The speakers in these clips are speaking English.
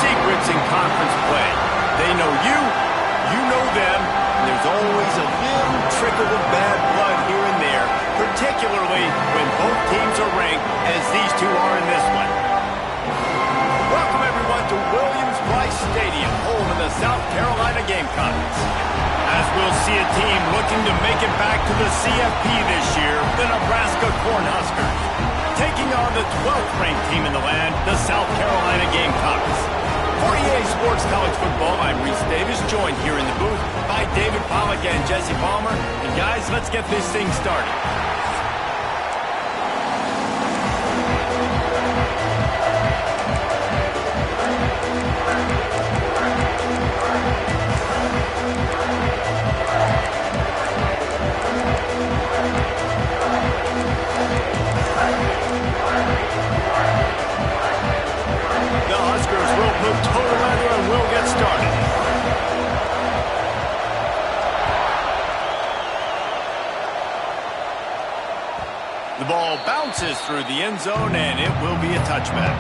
secrets in conference play. They know you, you know them, and there's always a little trickle of bad blood here and there, particularly when both teams are ranked as these two are in this one. Welcome everyone to Williams-Brice Stadium, home of the South Carolina Gamecocks. As we'll see a team looking to make it back to the CFP this year, the Nebraska Cornhuskers, taking on the 12th ranked team in the land, the South Carolina Gamecocks. For EA Sports College Football, I'm Reese Davis, joined here in the booth by David Pollack and Jesse Palmer. And guys, let's get this thing started. The ball bounces through the end zone, and it will be a touchback.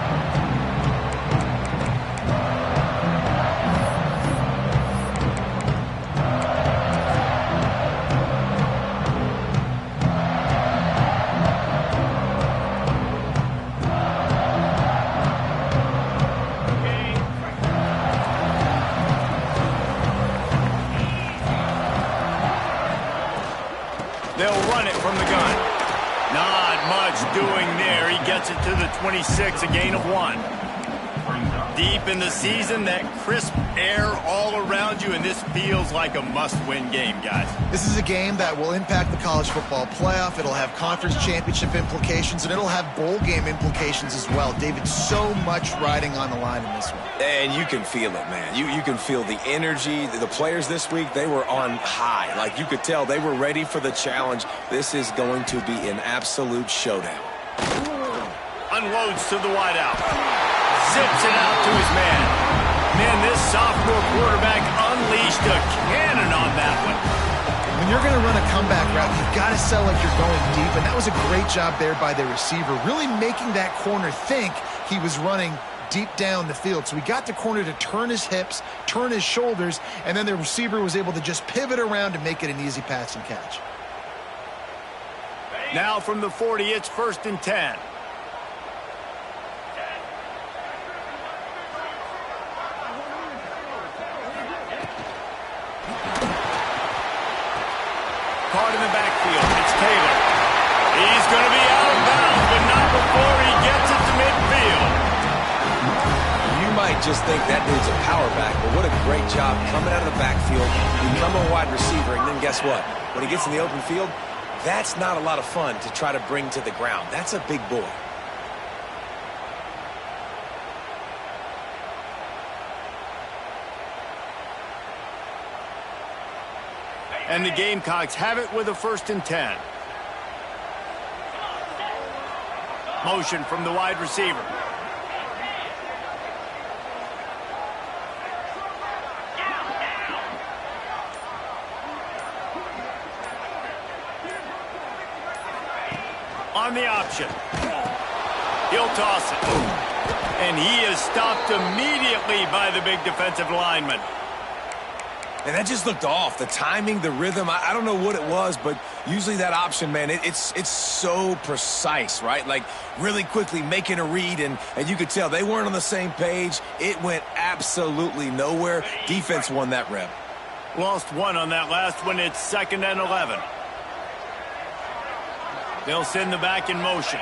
They'll run it from the gun. Not much doing there. He gets it to the 26, a gain of 1. Deep in the season, that crisp air all around you, and this feels like a must-win game, guys. This is a game that will impact the college football playoff. It'll have conference championship implications, and it'll have bowl game implications as well. David, so much riding on the line in this one. And you can feel it, man. You can feel the energy. The players this week, they were on high. Like, you could tell they were ready for the challenge. This is going to be an absolute showdown. Unloads to the wideout. Zips it out to his man. Man, this sophomore quarterback unleashed a cannon on that one. When you're going to run a comeback route, you've got to sell like you're going deep, and that was a great job there by the receiver, really making that corner think he was running deep down the field. So he got the corner to turn his hips, turn his shoulders, and then the receiver was able to just pivot around and make it an easy pass and catch. Now from the 40, it's 1st and 10. Caught in the backfield. It's Taylor. He's going to be out of bounds, but not before he gets it to midfield. You might just think that dude's a power back, but what a great job coming out of the backfield, become a wide receiver, and then guess what? When he gets in the open field, that's not a lot of fun to try to bring to the ground. That's a big boy. And the Gamecocks have it with a 1st and 10. Motion from the wide receiver. On the option. He'll toss it. And he is stopped immediately by the big defensive lineman. And that just looked off. The timing, the rhythm, I don't know what it was, but usually that option, man, it's so precise, right? Like, really quickly making a read, and you could tell they weren't on the same page. It went absolutely nowhere. Defense won that rep. Lost 1 on that last one. It's 2nd and 11. They'll send the back in motion.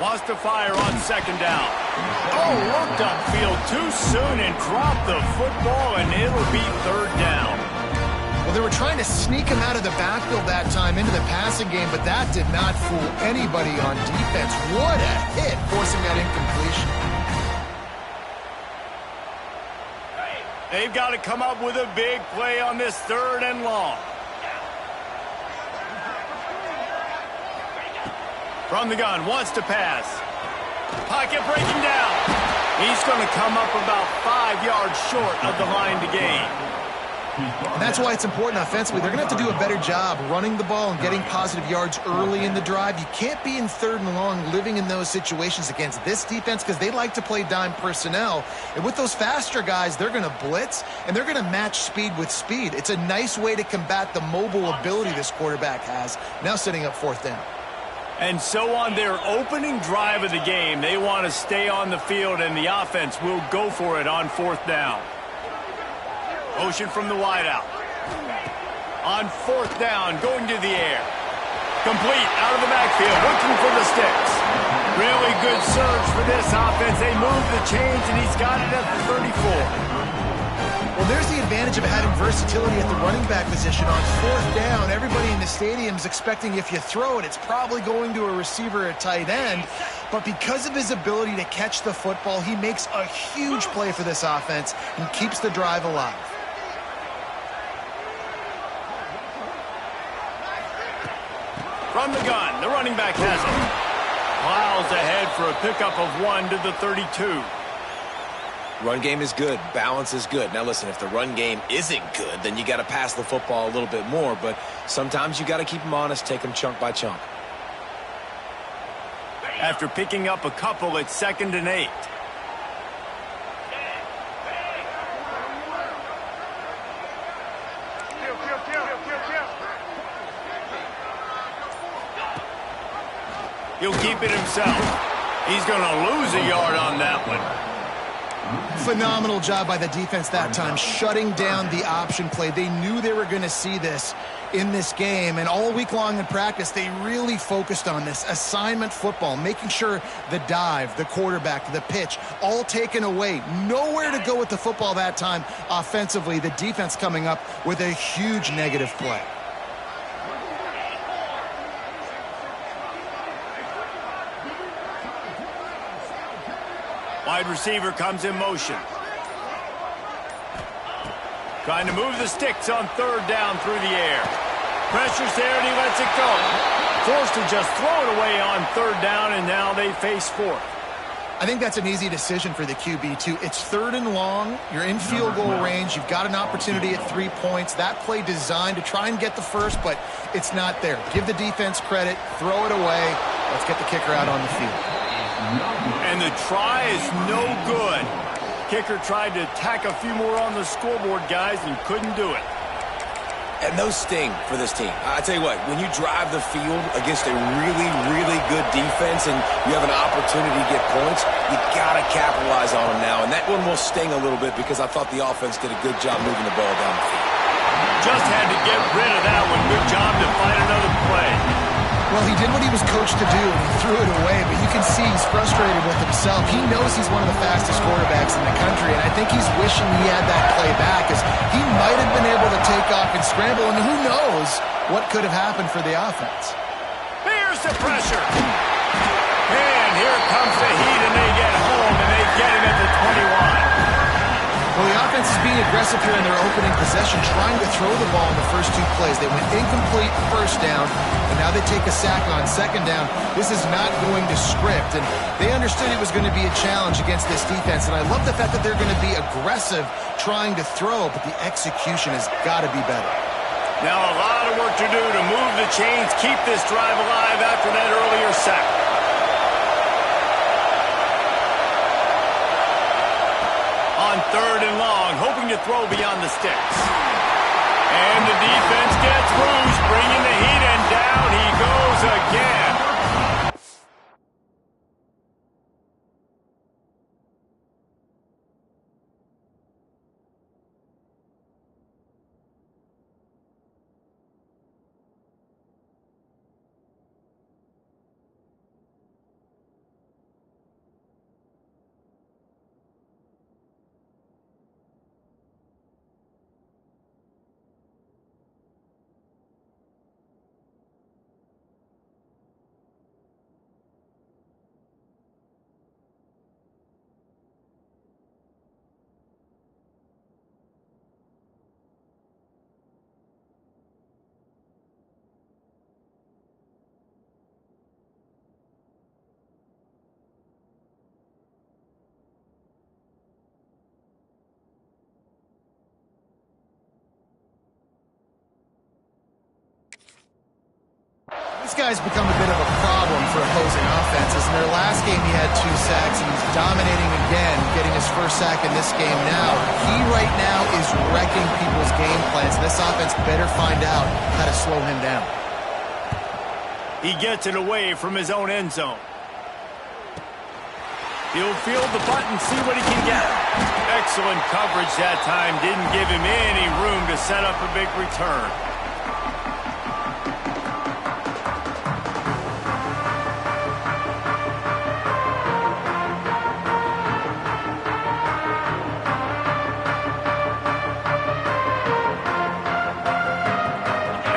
Wants to fire on 2nd down. Oh, looked upfield too soon and dropped the football, and it'll be 3rd down. Well, they were trying to sneak him out of the backfield that time into the passing game, but that did not fool anybody on defense. What a hit, forcing that incompletion. They've got to come up with a big play on this 3rd and long. From the gun, wants to pass. Pocket breaking down. He's going to come up about 5 yards short of the line to gain. And that's why it's important offensively. They're going to have to do a better job running the ball and getting positive yards early in the drive. You can't be in 3rd and long living in those situations against this defense because they like to play dime personnel. And with those faster guys, they're going to blitz, and they're going to match speed with speed. It's a nice way to combat the mobile ability this quarterback has, now setting up 4th down. And so on their opening drive of the game, they want to stay on the field, and the offense will go for it on 4th down. Motion from the wideout. On 4th down, going to the air. Complete out of the backfield, looking for the sticks. Really good surge for this offense. They move the chains, and he's got it at the 34. Well, there's the advantage of having versatility at the running back position. On 4th down, everybody in the stadium is expecting if you throw it, it's probably going to a receiver at tight end. But because of his ability to catch the football, he makes a huge play for this offense and keeps the drive alive. From the gun, the running back has it. Plows ahead for a pickup of 1 to the 32. Run game is good. Balance is good. Now, listen, if the run game isn't good, then you got to pass the football a little bit more. But sometimes you got to keep them honest, take them chunk by chunk. After picking up a couple, it's 2nd and 8. He'll keep it himself. He's going to lose a yard on that one. Phenomenal job by the defense that time, shutting down the option play. They knew they were going to see this in this game, and all week long in practice, they really focused on this assignment football, making sure the dive, the quarterback, the pitch, all taken away. Nowhere to go with the football that time offensively. The defense coming up with a huge negative play. Wide receiver comes in motion. Trying to move the sticks on 3rd down through the air. Pressure's there and he lets it go. Forced to just throw it away on 3rd down, and now they face 4th. I think that's an easy decision for the QB, too. It's 3rd and long. You're in field goal range. You've got an opportunity at 3 points. That play designed to try and get the first, but it's not there. Give the defense credit. Throw it away. Let's get the kicker out on the field. And the try is no good. Kicker tried to tack a few more on the scoreboard, guys, and couldn't do it. And those sting for this team. I tell you what, when you drive the field against a really, really good defense and you have an opportunity to get points, you got to capitalize on them now. And that one will sting a little bit because I thought the offense did a good job moving the ball down the field. Just had to get rid of that one. Good job to find another play. Well, he did what he was coached to do, and he threw it away, but you can see he's frustrated with himself. He knows he's one of the fastest quarterbacks in the country, and I think he's wishing he had that play back, as he might have been able to take off and scramble, and who knows what could have happened for the offense. Here's the pressure. And here comes the heat, and they get home, and they get him at the 21. Well, the offense is being aggressive here in their opening possession, trying to throw the ball in the first 2 plays. They went incomplete 1st down, and now they take a sack on 2nd down. This is not going to script, and they understood it was going to be a challenge against this defense, and I love the fact that they're going to be aggressive trying to throw, but the execution has got to be better. Now a lot of work to do to move the chains, keep this drive alive after that earlier sack. On 3rd and long, hoping to throw beyond the sticks. And the defense gets loose, bringing the heat, and down he goes again. This guy's become a bit of a problem for opposing offenses. In their last game, he had 2 sacks, and he's dominating again, getting his first sack in this game now. He right now is wrecking people's game plans, and this offense better find out how to slow him down. He gets it away from his own end zone. He'll field the butt and see what he can get. Excellent coverage that time. Didn't give him any room to set up a big return.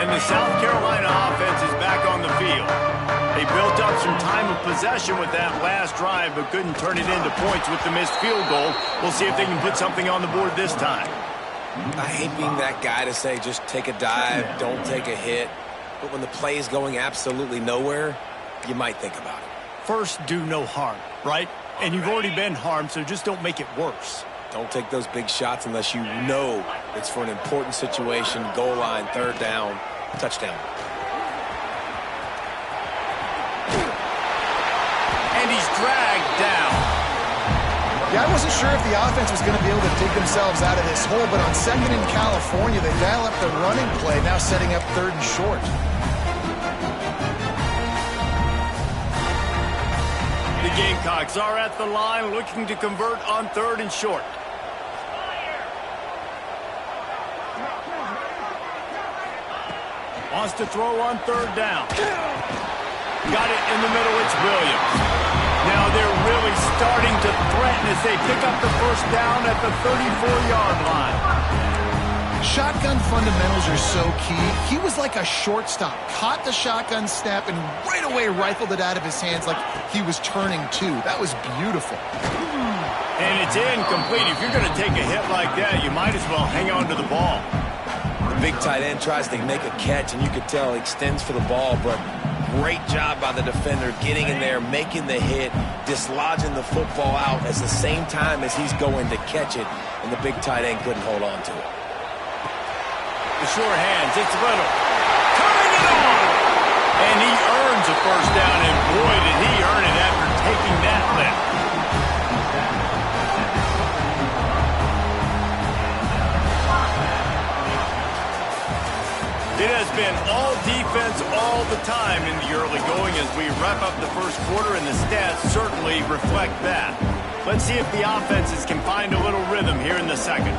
The South Carolina offense is back on the field. They built up some time of possession with that last drive, but couldn't turn it into points with the missed field goal. We'll see if they can put something on the board this time. I hate being that guy to say just take a dive, don't take a hit. But when the play is going absolutely nowhere, you might think about it. First, do no harm, right? And you've already been harmed, so just don't make it worse. Don't take those big shots unless you know it's for an important situation, goal line, third down. Touchdown. And he's dragged down. Yeah, I wasn't sure if the offense was going to be able to dig themselves out of this hole, but on second in California, they dial up the running play, now setting up third and short. The Gamecocks are at the line looking to convert on third and short. Wants to throw on third down. Got it in the middle. It's Williams. Now they're really starting to threaten as they pick up the first down at the 34-yard line. Shotgun fundamentals are so key. He was like a shortstop. Caught the shotgun snap and right away rifled it out of his hands like he was turning two. That was beautiful. And it's incomplete. If you're going to take a hit like that, you might as well hang on to the ball. Big tight end tries to make a catch, and you could tell he extends for the ball, but great job by the defender getting in there, making the hit, dislodging the football out at the same time as he's going to catch it, and the big tight end couldn't hold on to it. The sure hands, it's Little. Turning it on! And he earns a first down, and boy, did he earn it after taking that lift. It has been all defense all the time in the early going as we wrap up the first quarter, and the stats certainly reflect that. Let's see if the offenses can find a little rhythm here in the second.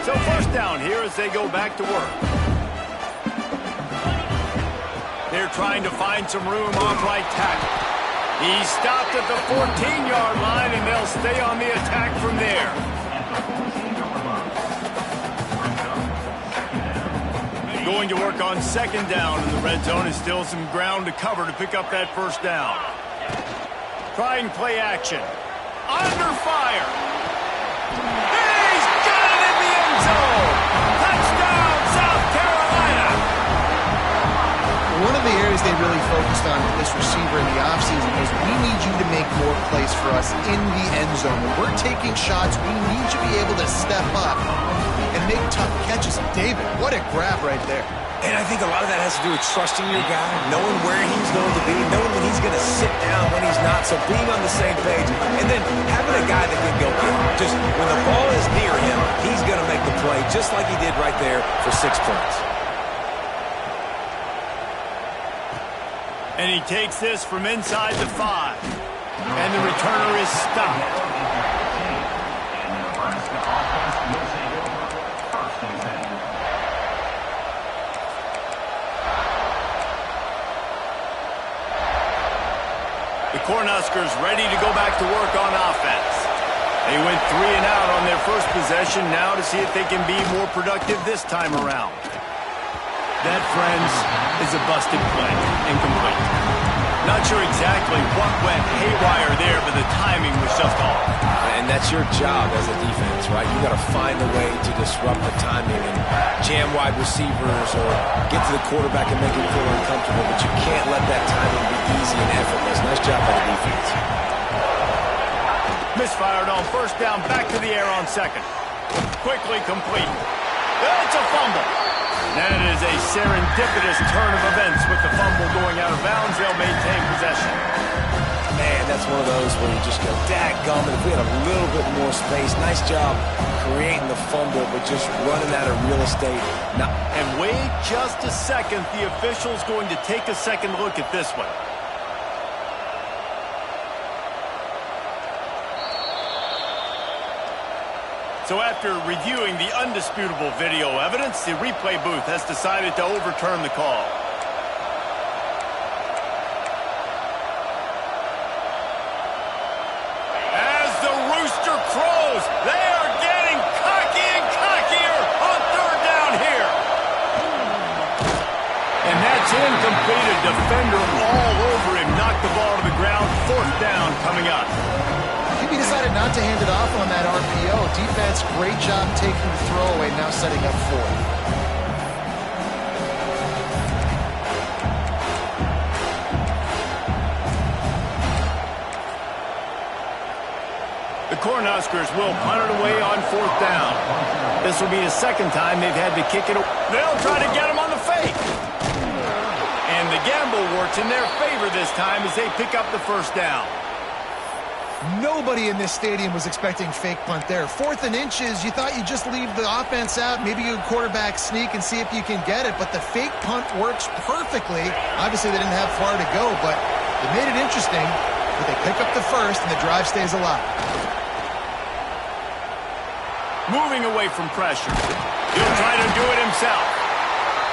So first down here as they go back to work. They're trying to find some room on right tackle. He stopped at the 14-yard line, and they'll stay on the attack from there. Going to work on second down in the red zone is still some ground to cover to pick up that first down. Trying play action. Under fire. He's got it in the end zone. Touchdown, South Carolina. One of the areas they really focused on with this receiver in the offseason was we need you to make more plays for us in the end zone. When we're taking shots, we need you to be able to step up and make tough catches. David, what a grab right there. And I think a lot of that has to do with trusting your guy, knowing where he's going to be, knowing when he's going to sit down, when he's not, so being on the same page, and then having a guy that can go get him. Just when the ball is near him, he's going to make the play just like he did right there for 6 points. And he takes this from inside the 5. And the returner is stopped. The Cornhuskers ready to go back to work on offense. They went 3 and out on their first possession, now to see if they can be more productive this time around. That, friends, is a busted play. Incomplete. Not sure exactly what went haywire there, but the timing was just off. And that's your job as a defense, right? You got to find a way to disrupt the timing and jam wide receivers or get to the quarterback and make him feel uncomfortable, but you can't let that timing be easy and effortless. Nice job by the defense. Misfired on first down, back to the air on second. Quickly complete. It's a fumble. That is a serendipitous turn of events with the fumble going out of bounds. They'll maintain possession. Man, that's one of those where you just go, dadgummit, if we had a little bit more space. Nice job creating the fumble, but just running out of real estate. Now, and wait just a second. The official's going to take a second look at this one. So after reviewing the undisputable video evidence, the replay booth has decided to overturn the call. As the rooster crows, they are getting cocky and cockier on third down here. And that's incomplete. A defender all over him. Knocked the ball to the ground. Fourth down coming up. He decided not to hand it off on that RPO. Defense, great job taking the throwaway, now setting up fourth. The Cornhuskers will punt it away on fourth down. This will be the second time they've had to kick it. They'll try to get him on the fake. And the gamble works in their favor this time as they pick up the first down. Nobody in this stadium was expecting fake punt there. 4th and inches, you thought you'd just leave the offense out, maybe you quarterback sneak and see if you can get it, but the fake punt works perfectly. Obviously, they didn't have far to go, but it made it interesting. But they pick up the first, and the drive stays alive. Moving away from pressure. He'll try to do it himself.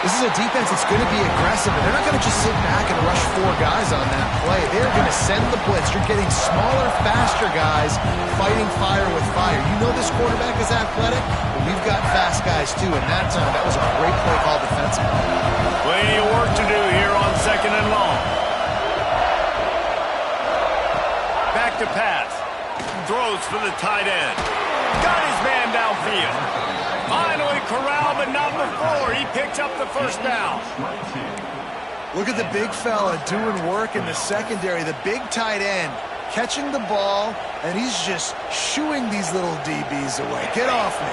This is a defense that's going to be aggressive, and they're not going to just sit back and rush 4 guys on that play. They're going to send the blitz. You're getting smaller, faster guys fighting fire with fire. You know this quarterback is athletic, but we've got fast guys too, and that time, that was a great play call defensively. Plenty of work to do here on second and long. Back to pass. Throws for the tight end. Got his man downfield. Finally corralled, but not before. He picks up the first down. Look at the big fella doing work in the secondary. The big tight end catching the ball, and he's just shooing these little DBs away. Get off me.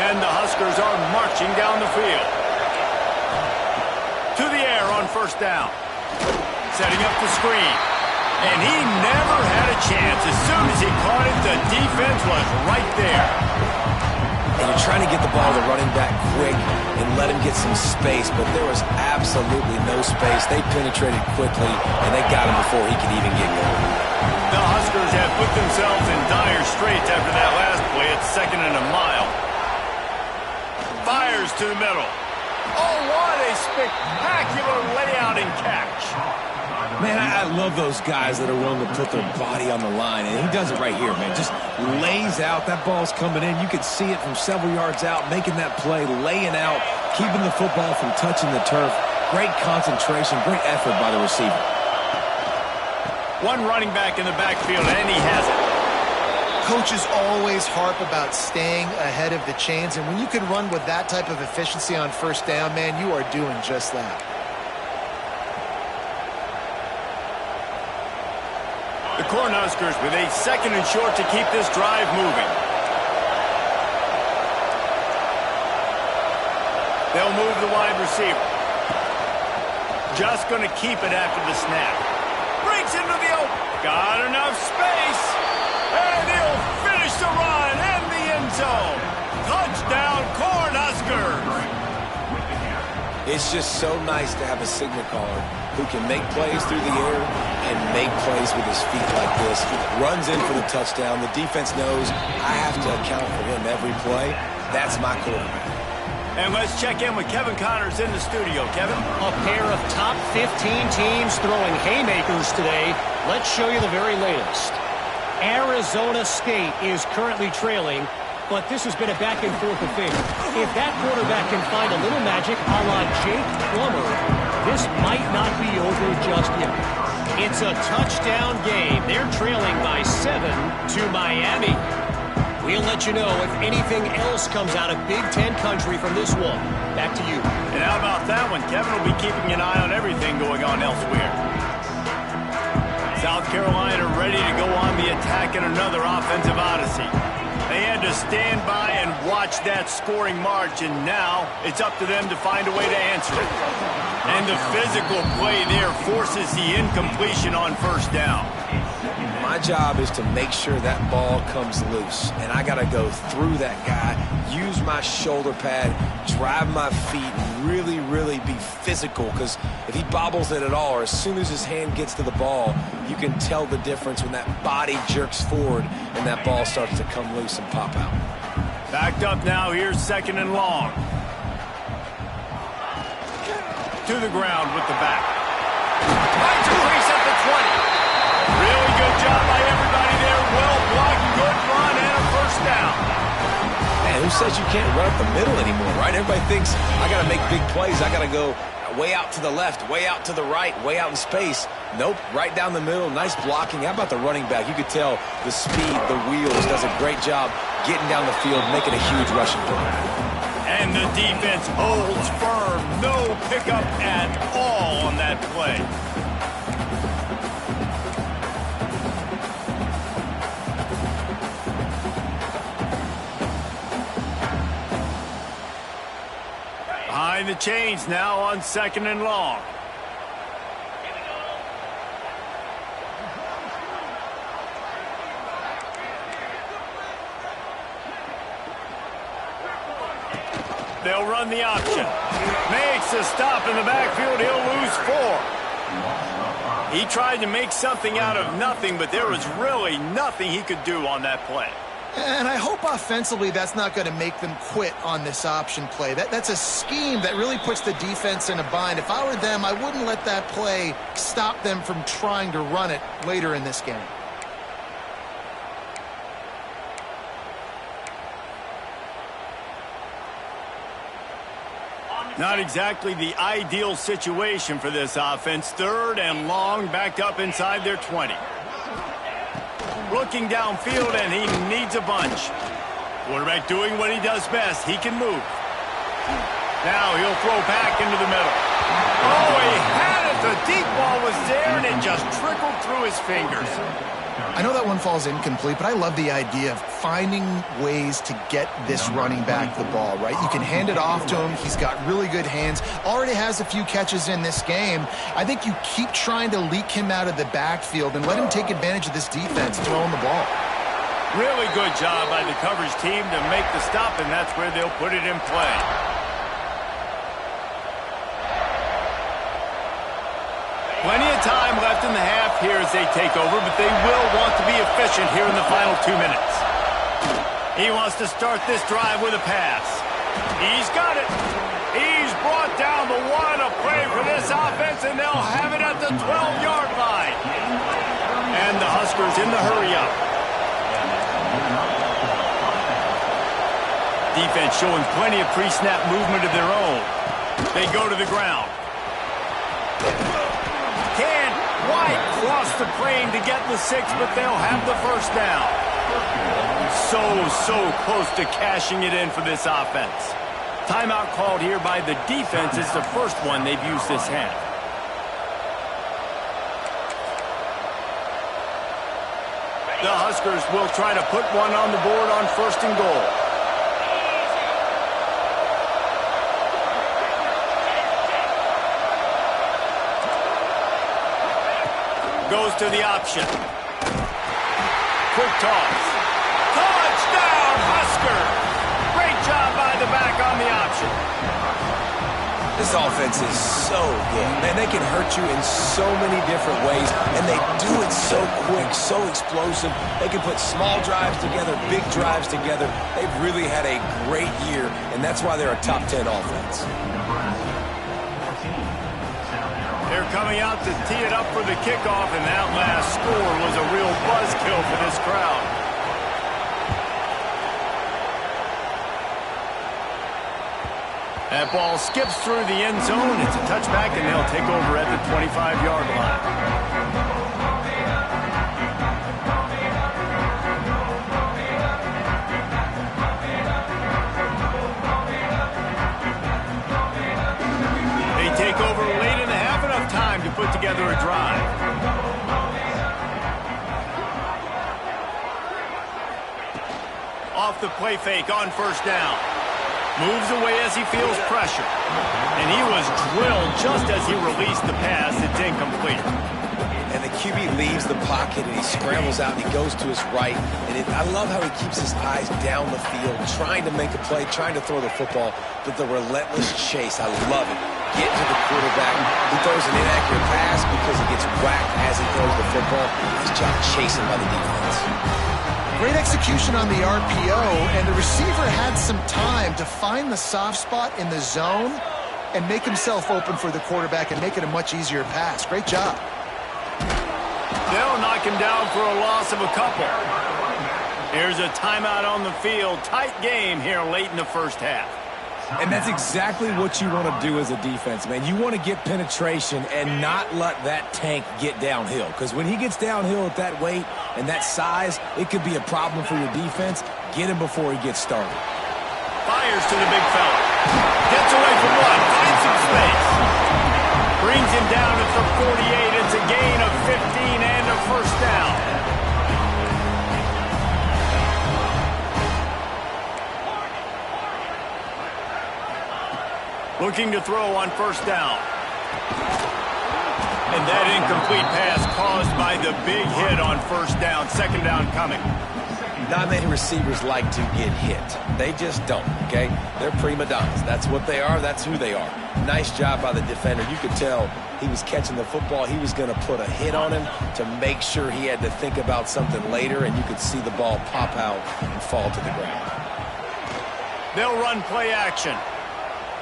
And the Huskers are marching down the field. To the air on first down. Setting up the screen. And he never had a chance. As soon as he caught it, the defense was right there. And you're trying to get the ball to the running back quick and let him get some space, but there was absolutely no space. They penetrated quickly, and they got him before he could even get going. The Huskers have put themselves in dire straits after that last play. It's second and a mile. Fires to the middle. Oh, what a spectacular layout and catch. Man, I love those guys that are willing to put their body on the line, and he does it right here, man. Just lays out. That ball's coming in. You can see it from several yards out, making that play, laying out, keeping the football from touching the turf. Great concentration, great effort by the receiver. One running back in the backfield, and he has it. Coaches always harp about staying ahead of the chains, and when you can run with that type of efficiency on first down, man, you are doing just that. The Cornhuskers with a second and short to keep this drive moving. They'll move the wide receiver. Just going to keep it after the snap. Breaks into the open. Got enough space. And he'll finish the run in the end zone. Touchdown, Cornhuskers. It's just so nice to have a signal caller who can make plays through the air and make plays with his feet like this. Runs in for the touchdown. The defense knows I have to account for him every play. That's my quarterback. And let's check in with Kevin Connors in the studio. Kevin? A pair of top 15 teams throwing haymakers today. Let's show you the very latest. Arizona State is currently trailing, but this has been a back-and-forth affair. If that quarterback can find a little magic a la Jake Plummer, this might not be over just yet. It's a touchdown game. They're trailing by 7 to Miami. We'll let you know if anything else comes out of Big Ten country from this one. Back to you. And how about that one? Kevin will be keeping an eye on everything going on elsewhere. South Carolina ready to go on the attack in another offensive odyssey. They had to stand by and watch that scoring march, and now it's up to them to find a way to answer it. And the physical play there forces the incompletion on first down. My job is to make sure that ball comes loose, and I got to go through that guy, use my shoulder pad, drive my feet, and really, really be physical, because if he bobbles it at all, or as soon as his hand gets to the ball, you can tell the difference when that body jerks forward and that ball starts to come loose and pop out. Backed up now, here's 2nd and long. To the ground with the back. Finds a crease at the 20. Really good job by everybody there. Well blocked, good run, and a first down. Man, who says you can't run up the middle anymore, right? Everybody thinks I got to make big plays. I got to go way out to the left, way out to the right, way out in space. Nope, right down the middle. Nice blocking. How about the running back? You could tell the speed, the wheels, does a great job getting down the field, making a huge rushing play. And the defense holds firm. No pickup at all on that play. Behind the chains now on 2nd and long. They'll run the option. Makes a stop in the backfield. He'll lose 4. He tried to make something out of nothing, but there was really nothing he could do on that play. And I hope offensively that's not going to make them quit on this option play. That's a scheme that really puts the defense in a bind. If I were them, I wouldn't let that play stop them from trying to run it later in this game. Not exactly the ideal situation for this offense. 3rd and long, backed up inside their 20. Looking downfield, and he needs a bunch. Quarterback doing what he does best. He can move. Now he'll throw back into the middle. Oh, he had it. The deep ball was there, and it just trickled through his fingers. I know that one falls incomplete, but I love the idea of finding ways to get this running back the ball, right? You can hand it off to him. He's got really good hands. Already has a few catches in this game. I think you keep trying to leak him out of the backfield and let him take advantage of this defense throwing the ball. Really good job by the coverage team to make the stop, and that's where they'll put it in play. Plenty of time left in the half here as they take over, but they will want to be efficient here in the final 2 minutes. He wants to start this drive with a pass. He's got it. He's brought down the one. A play for this offense, and they'll have it at the 12-yard line. And the Huskers in the hurry-up. Defense showing plenty of pre-snap movement of their own. They go to the ground. Can't quite cross the plane to get the 6, but they'll have the first down. So close to cashing it in for this offense. Timeout called here by the defense. It's the first one they've used this half. The Huskers will try to put one on the board on 1st and goal. Goes to the option. Quick toss. Touchdown, Huskers! Great job by the back on the option. This offense is so good. Man, they can hurt you in so many different ways, and they do it so quick, so explosive. They can put small drives together, big drives together. They've really had a great year, and that's why they're a top 10 offense. They're coming out to tee it up for the kickoff, and that last score was a real buzzkill for this crowd. That ball skips through the end zone. It's a touchback, and they'll take over at the 25-yard line. They take over late in the half, enough time to put together a drive. the play fake on first down. Moves away as he feels pressure. And he was drilled just as he released the pass. It's incomplete. And the QB leaves the pocket and he scrambles out and he goes to his right. And I love how he keeps his eyes down the field, trying to make a play, trying to throw the football, but the relentless chase, I love it. Getting to the quarterback. He throws an inaccurate pass because he gets whacked as he throws the football. Nice job chasing by the defense. Great execution on the RPO, and the receiver had some time to find the soft spot in the zone and make himself open for the quarterback and make it a much easier pass. Great job. They'll knock him down for a loss of a couple. Here's a timeout on the field. Tight game here late in the first half. And that's exactly what you want to do as a defense, man. You want to get penetration and not let that tank get downhill. Because when he gets downhill at that weight and that size, it could be a problem for your defense. Get him before he gets started. Fires to the big fella. Gets away from one. Finds some space. Brings him down at the 48. It's a gain of 15 and a first down. Looking to throw on first down. And that incomplete pass caused by the big hit on first down. Second down coming. Not many receivers like to get hit. They just don't, okay? They're prima donnas. That's what they are. That's who they are. Nice job by the defender. You could tell he was catching the football. He was going to put a hit on him to make sure he had to think about something later, and you could see the ball pop out and fall to the ground. They'll run play action.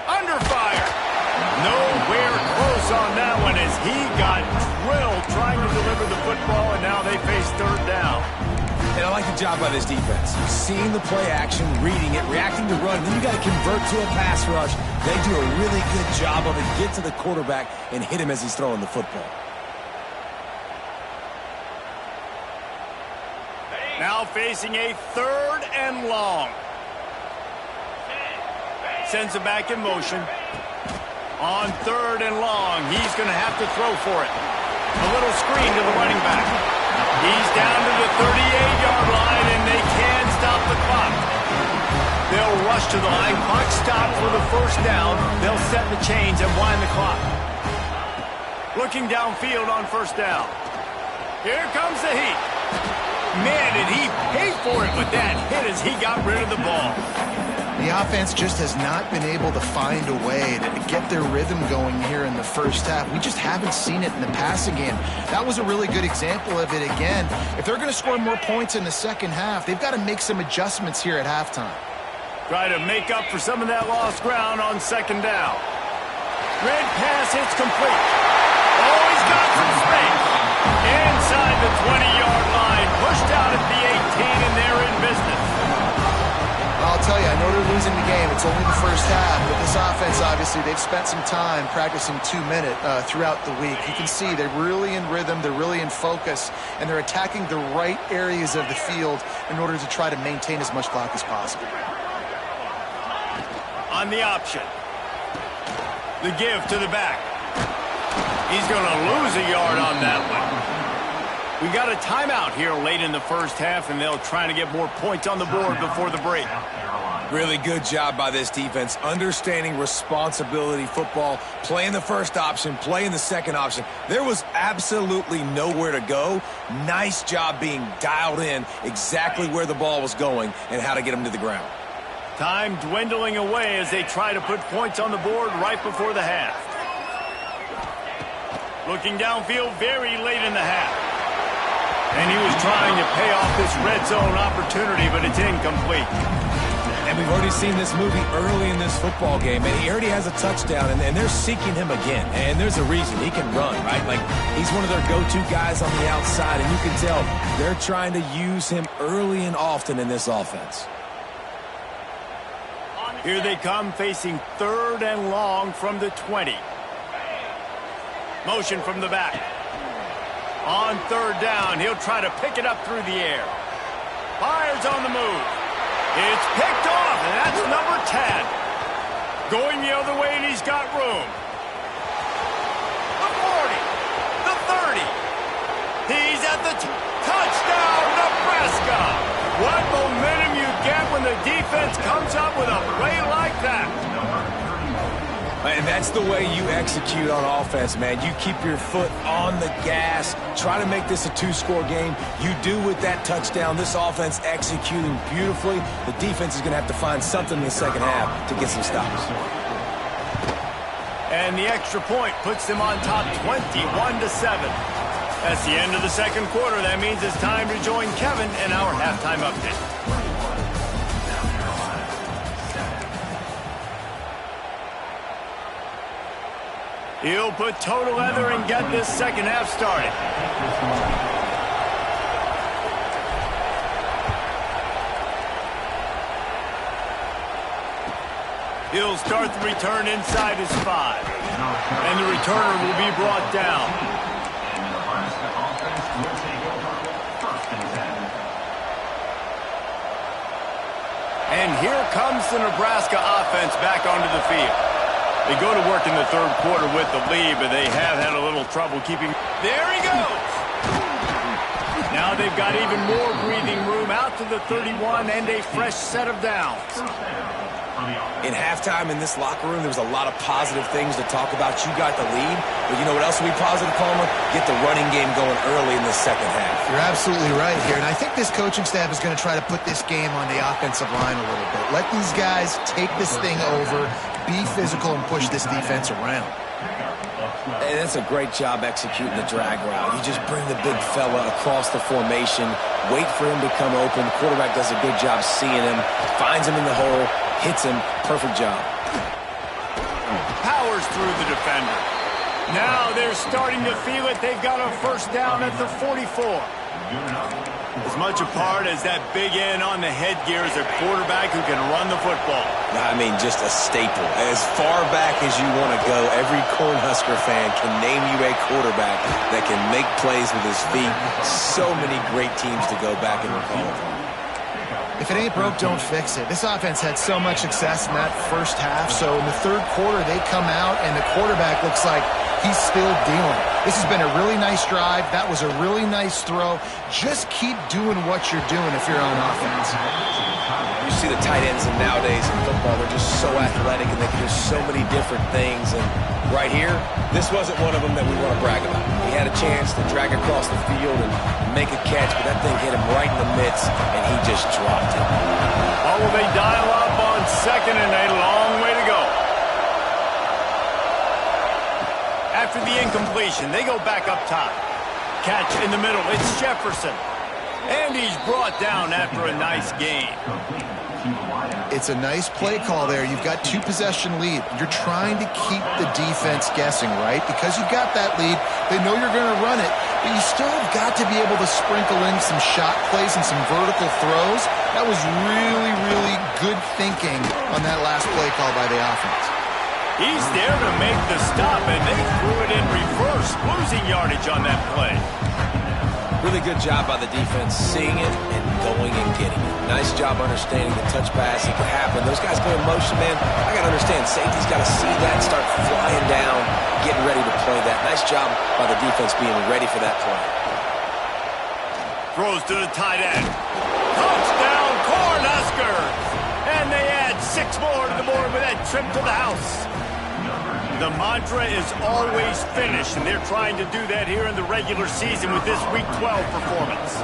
Under fire. Nowhere close on that one as he got drilled trying to deliver the football, and now they face third down. And I like the job by this defense. Seeing the play action, reading it, reacting to run, then you got to convert to a pass rush. They do a really good job of it. Get to the quarterback and hit him as he's throwing the football. Now facing a third and long. Sends it back in motion. On third and long, he's going to have to throw for it. A little screen to the running back. He's down to the 38-yard line, and they can stop the clock. They'll rush to the line. Clock stopped for the first down. They'll set the chains and wind the clock. Looking downfield on first down. Here comes the heat. Man, did he pay for it with that hit as he got rid of the ball. The offense just has not been able to find a way to get their rhythm going here in the first half. We just haven't seen it in the passing game. That was a really good example of it again. If they're going to score more points in the second half, they've got to make some adjustments here at halftime. Try to make up for some of that lost ground on second down. Red pass hits complete. Oh, he's got some space. Inside the 20-yard line. Pushed out at the 18, and they're in business. I'll tell you, I know they're losing the game. It's only the first half, but this offense, obviously, they've spent some time practicing 2-minute throughout the week. You can see they're really in rhythm, they're really in focus, and they're attacking the right areas of the field in order to try to maintain as much clock as possible. On the option. The give to the back. He's going to lose a yard on that one. We got a timeout here late in the first half, and they'll try to get more points on the board before the break. Really good job by this defense, understanding responsibility football, playing the first option, playing the second option. There was absolutely nowhere to go. Nice job being dialed in exactly where the ball was going and how to get them to the ground. Time dwindling away as they try to put points on the board right before the half. Looking downfield very late in the half. And he was trying to pay off this red zone opportunity, but it's incomplete. And we've already seen this movie early in this football game, and he already has a touchdown, and they're seeking him again. And there's a reason. He can run, right? Like, he's one of their go-to guys on the outside, and you can tell they're trying to use him early and often in this offense. Here they come facing third and long from the 20. Motion from the back. On third down, he'll try to pick it up through the air. Fires on the move. It's picked off, and that's number 10. Going the other way, and he's got room. The 40. The 30. He's at the touchdown, Nebraska. What momentum you get when the the defense comes up with a play like that. And that's the way you execute on offense, man. You keep your foot on the gas, try to make this a two-score game. You do with that touchdown. This offense executing beautifully. The defense is going to have to find something in the second half to get some stops. And the extra point puts them on top 21-7. That's the end of the second quarter. That means it's time to join Kevin in our halftime update. He'll put total leather and get this second half started. He'll start the return inside his 5. And the returner will be brought down. And here comes the Nebraska offense back onto the field. They go to work in the third quarter with the lead, but they have had a little trouble keeping. There he goes! Now they've got even more breathing room out to the 31 and a fresh set of downs. In halftime in this locker room, there was a lot of positive things to talk about. You got the lead, but you know what else will be positive, Palmer? Get the running game going early in the second half. You're absolutely right here, and I think this coaching staff is going to try to put this game on the offensive line a little bit. Let these guys take this thing over, be physical, and push this defense around. And that's a great job executing the drag route. You just bring the big fella across the formation, wait for him to come open. The quarterback does a good job seeing him, finds him in the hole, hits him. Perfect job. Powers through the defender. Now they're starting to feel it. They've got a first down at the 44. As much a part as that big end on the headgear is a quarterback who can run the football. I mean, just a staple. As far back as you want to go, every Cornhusker fan can name you a quarterback that can make plays with his feet. So many great teams to go back and recall. If it ain't broke, don't fix it. This offense had so much success in that first half, so in the third quarter they come out and the quarterback looks like he's still dealing. This has been a really nice drive. That was a really nice throw. Just keep doing what you're doing if you're on offense. You see the tight ends nowadays in football, they're just so athletic and they can do so many different things. And right here, this wasn't one of them that we want to brag about. He had a chance to drag across the field and make a catch, but that thing hit him right in the midst, and he just dropped it. Oh, will they dial up on second and a long way to go? After the incompletion, they go back up top. Catch in the middle, it's Jefferson. And he's brought down after a nice gain. It's a nice play call there. You've got 2-possession lead. You're trying to keep the defense guessing, right? Because you've got that lead, they know you're going to run it, but you still have got to be able to sprinkle in some shot plays and some vertical throws. That was really, really good thinking on that last play call by the offense. He's there to make the stop, and they threw it in reverse, losing yardage on that play. Really good job by the defense, seeing it and going and getting it. Nice job understanding the touch pass. It could happen. Those guys go in motion, man. I got to understand, safety's got to see that, start flying down, getting ready to play that. Nice job by the defense being ready for that play. Throws to the tight end. Touchdown, Cornhuskers! And they add 6 more to the board with that trip to the house. The mantra is always finish, and they're trying to do that here in the regular season with this Week 12 performance.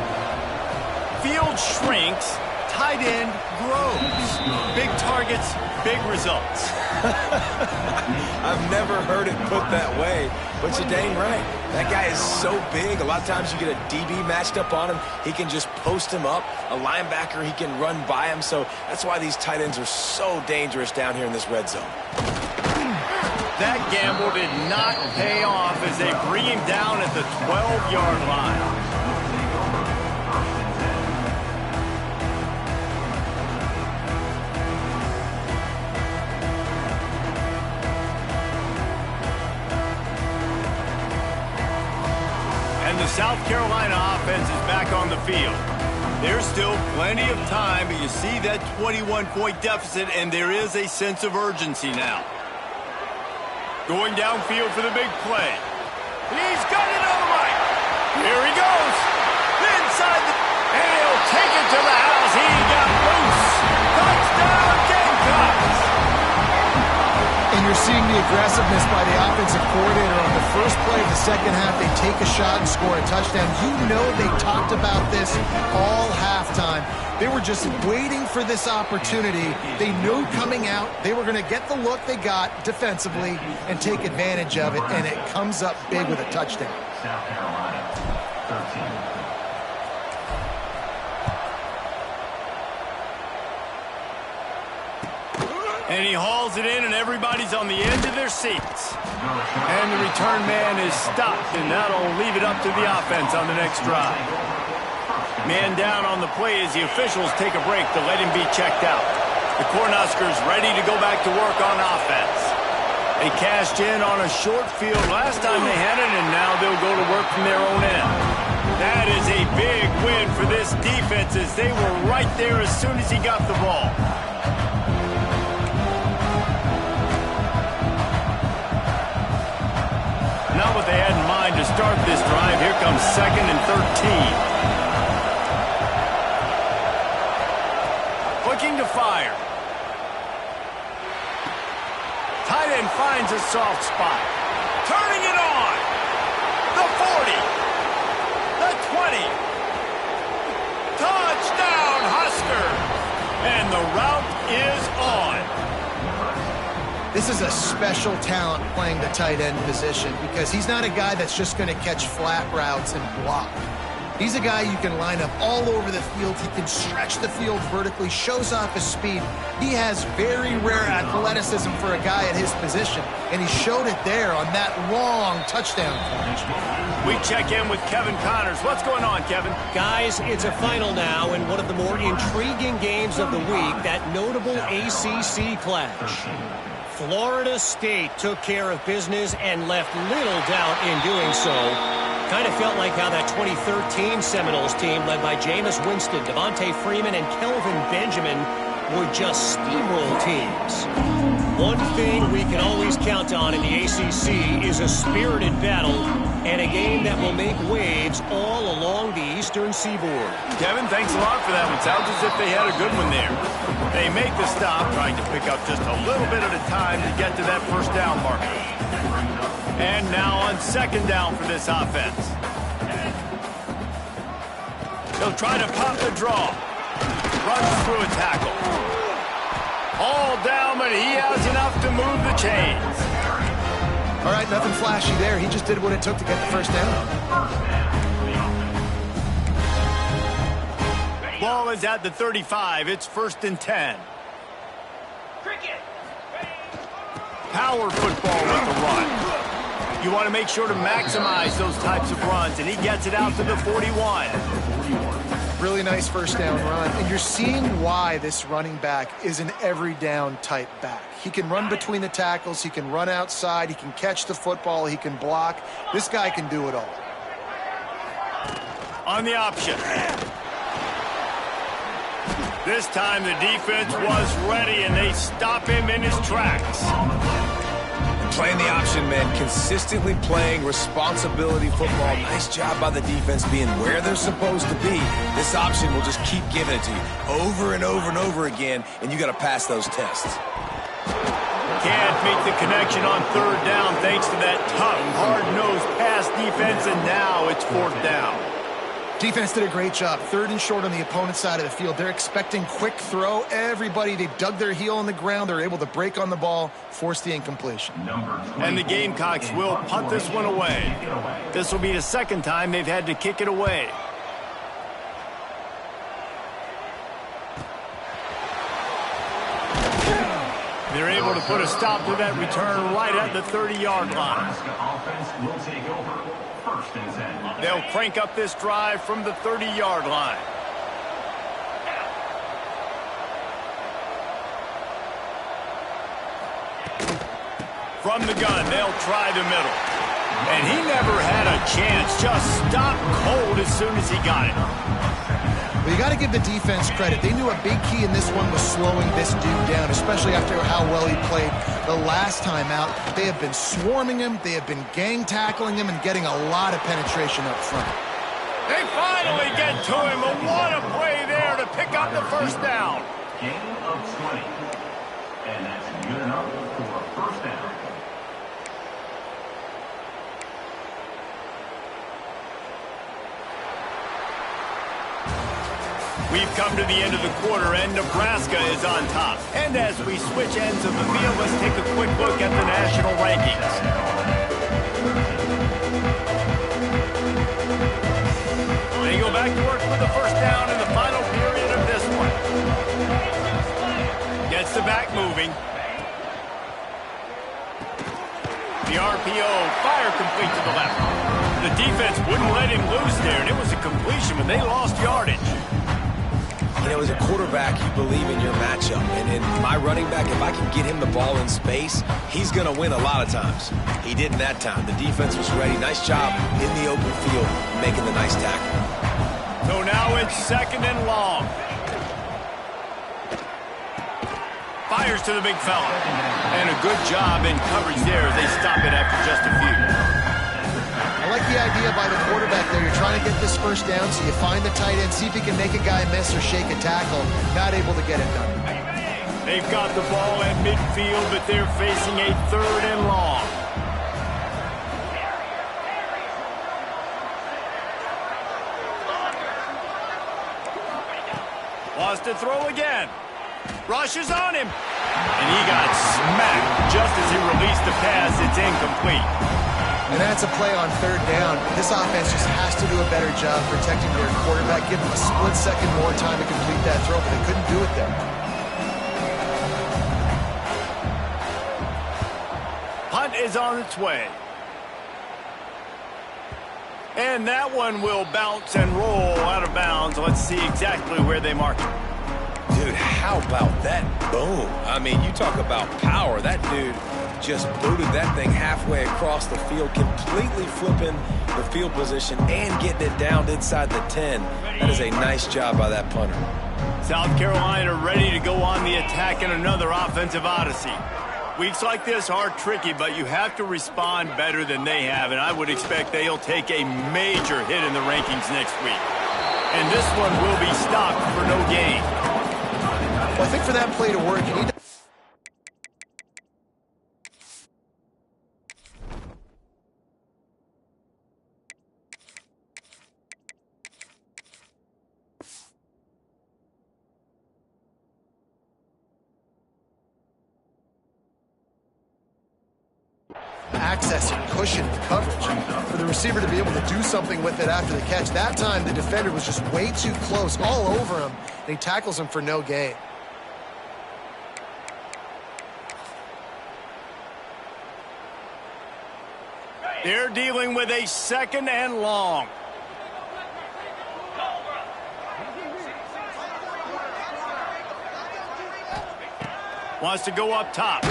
Field shrinks, tight end grows. Big targets, big results. I've never heard it put that way, but you're dang right. That guy is so big. A lot of times you get a DB matched up on him. He can just post him up. A linebacker, he can run by him. So that's why these tight ends are so dangerous down here in this red zone. That gamble did not pay off as they bring him down at the 12-yard line. And the South Carolina offense is back on the field. There's still plenty of time, but you see that 21-point deficit, and there is a sense of urgency now. Going downfield for the big play. He's got it on the right. Here he goes. Inside the... And he'll take it to the house. He got loose. seeing the aggressiveness by the offensive coordinator on the first play of the second half. They take a shot and score a touchdown. You know they talked about this all halftime. They were just waiting for this opportunity. They knew coming out they were going to get the look they got defensively and take advantage of it, and it comes up big with a touchdown. South Carolina, 13. And he hauls it in, and everybody's on the edge of their seats. And the return man is stopped, and that'll leave it up to the offense on the next drive. Man down on the play as the officials take a break to let him be checked out. The Cornhuskers ready to go back to work on offense. They cashed in on a short field last time they had it, and now they'll go to work from their own end. That is a big win for this defense as they were right there as soon as he got the ball. Not what they had in mind to start this drive. Here comes 2nd and 13. Looking to fire. Tight end finds a soft spot. Turning it on. The 40. The 20. Touchdown, Huskers. And the route is on. This is a special talent playing the tight end position because he's not a guy that's just going to catch flat routes and block. He's a guy you can line up all over the field. He can stretch the field vertically, shows off his speed. He has very rare athleticism for a guy at his position, and he showed it there on that long touchdown catch. We check in with Kevin Connors. What's going on, Kevin? Guys, it's a final now in one of the more intriguing games of the week, that notable ACC clash. Florida State took care of business and left little doubt in doing so. Kind of felt like how that 2013 Seminoles team led by Jameis Winston, Devontae Freeman, and Kelvin Benjamin would just steamroll teams. One thing we can always count on in the ACC is a spirited battle and a game that will make waves all along the Eastern Seaboard. Kevin, thanks a lot for that one. Sounds as if they had a good one there. They make the stop, trying to pick up just a little bit at a time to get to that first down marker. And now on 2nd down for this offense. He'll try to pop the draw. Runs through a tackle. All down, but he has enough to move the chains. All right, nothing flashy there. He just did what it took to get the first down. Ball is at the 35. It's 1st and 10. Power football with the run. You want to make sure to maximize those types of runs, and he gets it out to the 41. Really nice first down run, and you're seeing why this running back is an every down type back. He can run between the tackles, he can run outside, he can catch the football, he can block. This guy can do it all. On the option. This time the defense was ready, and they stop him in his tracks. Playing the option, man. Consistently playing responsibility football. Nice job by the defense being where they're supposed to be. This option will just keep giving it to you over and over and over again, and you got to pass those tests. Can't make the connection on 3rd down thanks to that tough, hard-nosed pass defense, and now it's 4th down. Defense did a great job. 3rd and short on the opponent's side of the field. They're expecting quick throw. Everybody, they dug their heel on the ground. They're able to break on the ball, force the incompletion. And the Gamecocks will punt this one away. This will be the 2nd time they've had to kick it away. They're able to put a stop to that return right at the 30-yard line. They'll crank up this drive from the 30-yard line. From the gun, they'll try the middle. And he never had a chance. Just stopped cold as soon as he got it. Well, you got to give the defense credit. They knew a big key in this one was slowing this dude down, especially after how well he played the last time out. They have been swarming him. They have been gang tackling him and getting a lot of penetration up front. They finally get to him, but what a play there to pick up the first down. Gain of 20. And that's good enough for a first down. We've come to the end of the quarter, and Nebraska is on top. And as we switch ends of the field, let's take a quick look at the national rankings. They go back to work with the first down in the final period of this one. Gets the back moving. The RPO, fire complete to the left. The defense wouldn't let him loose there, and it was a completion, but they lost yardage. You know, as a quarterback, you believe in your matchup. And my running back, if I can get him the ball in space, he's going to win a lot of times. He didn't that time. The defense was ready. Nice job in the open field, making the nice tackle. So now it's 2nd and long. Fires to the big fella. And a good job in coverage there as they stop it after just a few. I like the idea by the quarterback there. You're trying to get this first down, so you find the tight end, see if he can make a guy miss or shake a tackle. Not able to get it done. They've got the ball at midfield, but they're facing a 3rd and long. Wants to throw again. Rushes on him. And he got smacked just as he released the pass. It's incomplete. And that's a play on 3rd down. This offense just has to do a better job protecting their quarterback. Give them a split second more time to complete that throw, but they couldn't do it there. Punt is on its way. And that one will bounce and roll out of bounds. Let's see exactly where they mark it. Dude, how about that boom? I mean, you talk about power. That dude just booted that thing halfway across the field, completely flipping the field position and getting it down inside the 10. That is a nice job by that punter. South Carolina ready to go on the attack in another offensive odyssey. Weeks like this are tricky, but you have to respond better than they have, and I would expect they'll take a major hit in the rankings next week. And this one will be stopped for no gain. Well, I think for that play to work, you need to access and cushion and coverage for the receiver to be able to do something with it after the catch. That time, the defender was just way too close, all over him, and he tackles him for no gain. They're dealing with a 2nd and long. Wants to go up top.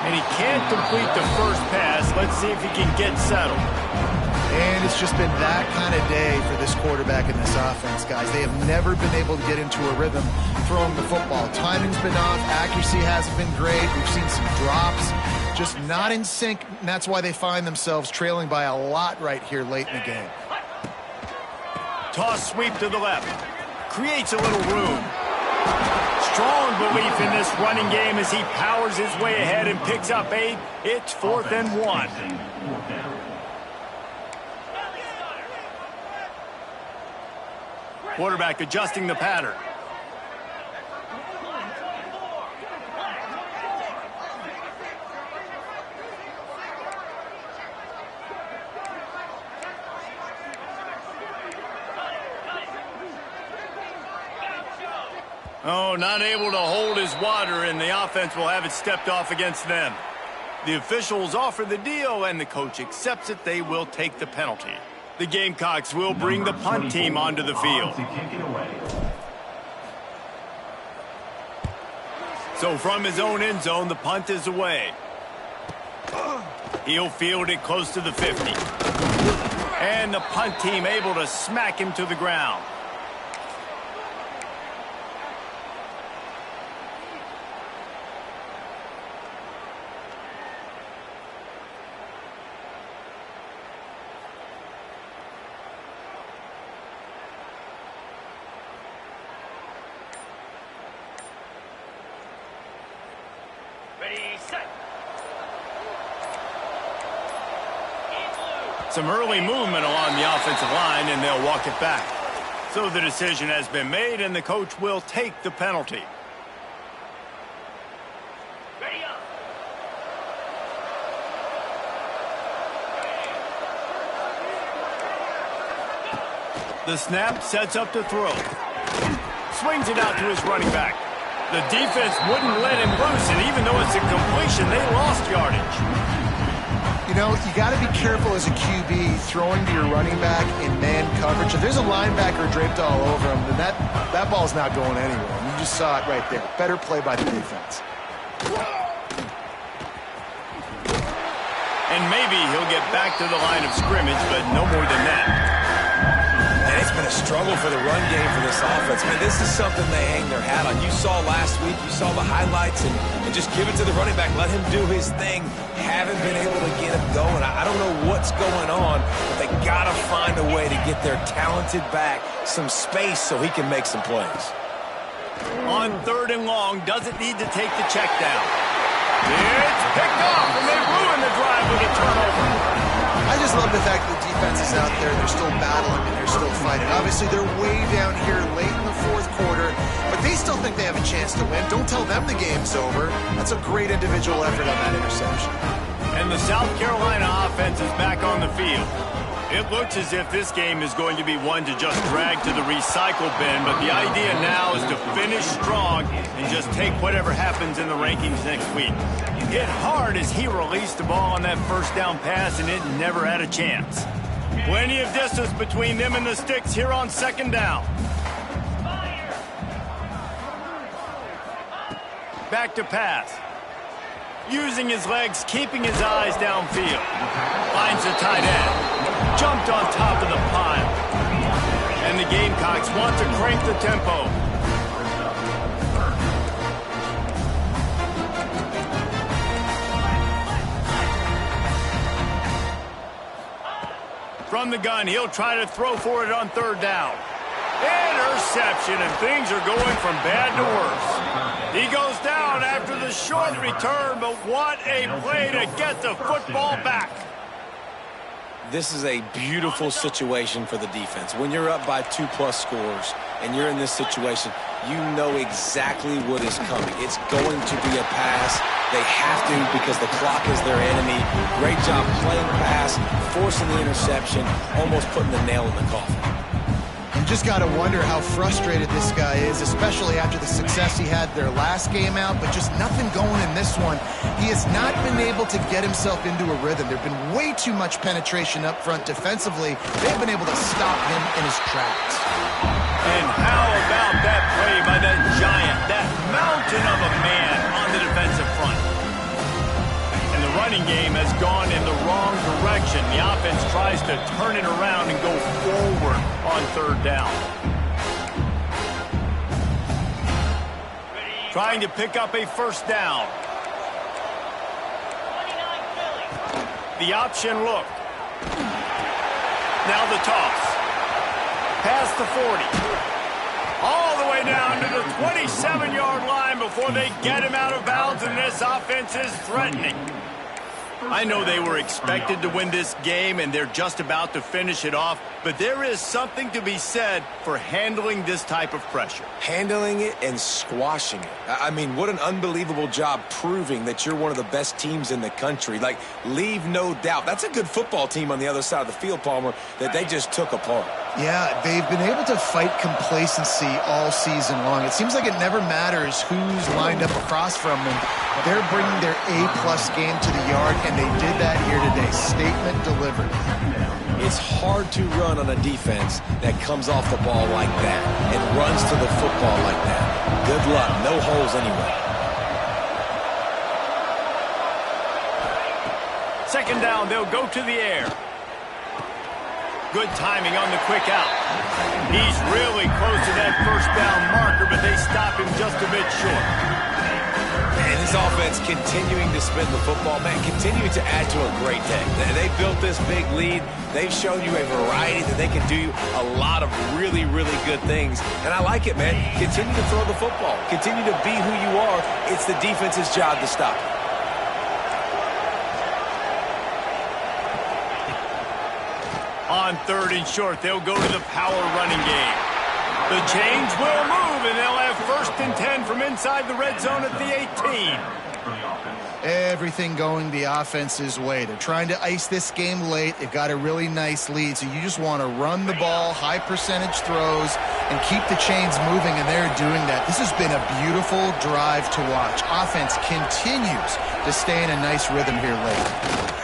And he can't complete the first pass. Let's see if he can get settled. And it's just been that kind of day for this quarterback in this offense, guys. They have never been able to get into a rhythm throwing the football. Timing's been off. Accuracy hasn't been great. We've seen some drops. Just not in sync, and that's why they find themselves trailing by a lot right here late in the game. Toss sweep to the left. Creates a little room. Strong belief in this running game as he powers his way ahead and picks up 8. It's 4th and 1. Quarterback adjusting the pattern. Oh, not able to hold his water, and the offense will have it stepped off against them. The officials offer the deal, and the coach accepts it. They will take the penalty. The Gamecocks will bring the punt team onto the field. So from his own end zone, the punt is away. He'll field it close to the 50. And the punt team able to smack him to the ground. Some early movement along the offensive line, and they'll walk it back. So the decision has been made, and the coach will take the penalty. Ready up. The snap sets up to throw. Swings it out to his running back. The defense wouldn't let him loose, and even though it's a completion, they lost yardage. You know, you got to be careful as a QB throwing to your running back in man coverage. If there's a linebacker draped all over him, then that ball's not going anywhere. And you just saw it right there. Better play by the defense. And maybe he'll get back to the line of scrimmage, but no more than that. And it's been a struggle for the run game for this offense. Man, this is something they hang their hat on. You saw last week, you saw the highlights, and just give it to the running back. Let him do his thing. Haven't been able to get him going. I don't know what's going on, but they got to find a way to get their talented back some space so he can make some plays. On 3rd and long, doesn't need to take the check down. It's picked off, and they ruin the drive with a turnover. I just love the fact that the defense is out there. They're still battling and they're still fighting. Obviously, they're way down here late in the 4th quarter, but they still think they have a chance to win. Don't tell them the game's over. That's a great individual effort on that interception. And the South Carolina offense is back on the field. It looks as if this game is going to be one to just drag to the recycle bin, but the idea now is to finish strong and just take whatever happens in the rankings next week. Hit hard as he released the ball on that first down pass, and it never had a chance. Plenty of distance between them and the sticks here on 2nd down. Back to pass. Using his legs, keeping his eyes downfield. Finds the tight end. Jumped on top of the pile. And the Gamecocks want to crank the tempo. From the gun, he'll try to throw for it on 3rd down. Interception, and things are going from bad to worse. He goes down after the short return, but what a play to get the football back. This is a beautiful situation for the defense. When you're up by 2+ scores and you're in this situation, you know exactly what is coming. It's going to be a pass. They have to because the clock is their enemy. Great job playing pass, forcing the interception, almost putting the nail in the coffin. You just got to wonder how frustrated this guy is, especially after the success he had their last game out, but just nothing going in this one. He has not been able to get himself into a rhythm. There have been way too much penetration up front defensively. They've been able to stop him in his tracks. And how about that play by that giant, that mountain of a man on the defensive front? And the running game has gone in the wrong direction. The offense tries to turn it around and go forward on 3rd down. Trying to pick up a 1st down. The option look. Now the toss. Past the 40. All the way down to the 27-yard line before they get him out of bounds, and this offense is threatening. I know they were expected to win this game, and they're just about to finish it off, but there is something to be said for handling this type of pressure. Handling it and squashing it. I mean, what an unbelievable job proving that you're one of the best teams in the country. Like, leave no doubt. That's a good football team on the other side of the field, Palmer, that they just took apart. Yeah, they've been able to fight complacency all season long. It seems like it never matters who's lined up across from them. They're bringing their A-plus game to the yard, and they did that here today. Statement delivered. It's hard to run on a defense that comes off the ball like that and runs to the football like that. Good luck. No holes anyway. 2nd down, they'll go to the air. Good timing on the quick out. He's really close to that 1st down marker, but they stop him just a bit short. And this offense continuing to spin the football, man, continuing to add to a great day. They built this big lead. They've shown you a variety that they can do a lot of really, really good things. And I like it, man. Continue to throw the football. Continue to be who you are. It's the defense's job to stop you. On 3rd and short, they'll go to the power running game. The chains will move, and they'll have 1st and 10 from inside the red zone at the 18. Everything going the offense's way. They're trying to ice this game late. They've got a really nice lead, so you just want to run the ball, high percentage throws, and keep the chains moving, and they're doing that. This has been a beautiful drive to watch. Offense continues to stay in a nice rhythm here late.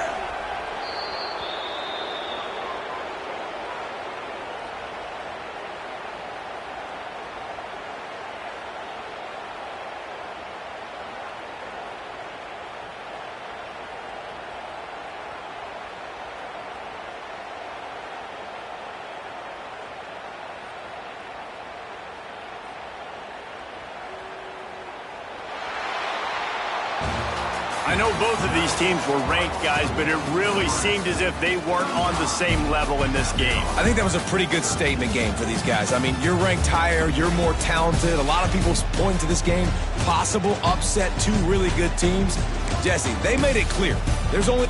I know both of these teams were ranked, guys, but it really seemed as if they weren't on the same level in this game. I think that was a pretty good statement game for these guys. I mean, you're ranked higher, you're more talented. A lot of people point to this game, possible upset, 2 really good teams. Jesse, they made it clear. There's only